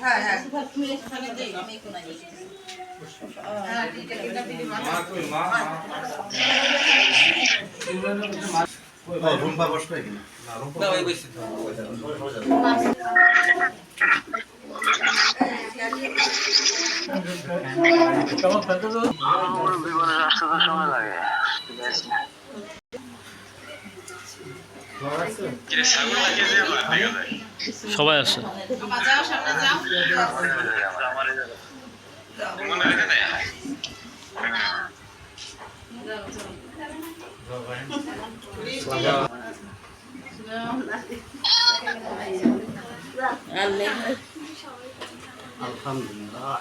হ্যাঁ হ্যাঁ রুম্পা বসবে কিনা সময় লাগে সবাই আছে। আলহামদুলিল্লাহ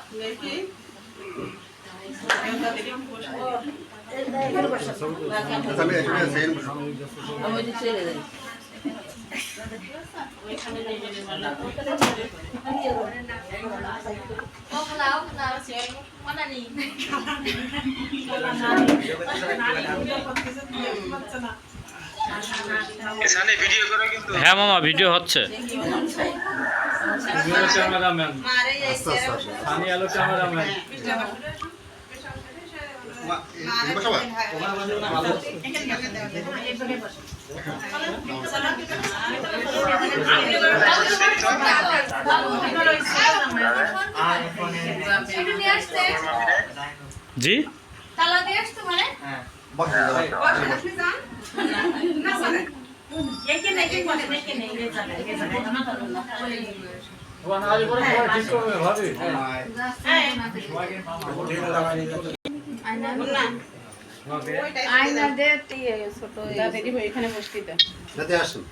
হ্যাঁ মামা ভিডিও হচ্ছে। জি এখানে বসতে দাও যাতে আসুন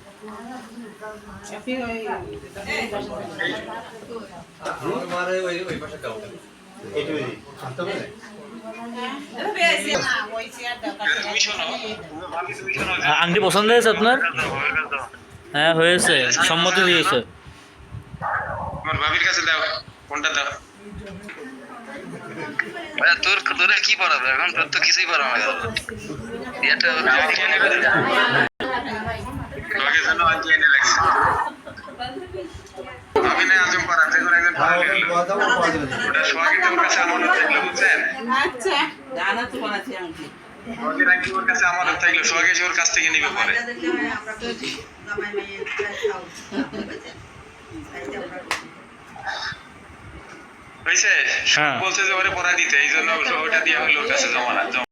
আংটি পছন্দ হয়েছে আপনার? হ্যাঁ হয়েছে, সম্মতি দিয়েছে। আমার ভাবির কাছে দাও, কোনটা দাও? তোর তোরে কি পড়াবে এখন? তোর তো কিছুই পড়াবে না। এটা লগে যেন আজকে এনে রাখছি। আমি না আজম পাড়া যে কোনো একজন পড়া লাগলো। ওটা সোহাগের তোর কাছে আমানত থাকলো, বুঝছেন? আচ্ছা জানা তো বানাচ্ছি আংটি সোহাগের আংটি ওর কাছে আমানত থাকলো, সোহাগে ওর কাছ থেকে নিবে পরে। হয়েছে? হ্যাঁ বলছে যে ওরে পড়া দিতে, এই জন্য ওটা দিয়ে হলো ওর কাছে জমা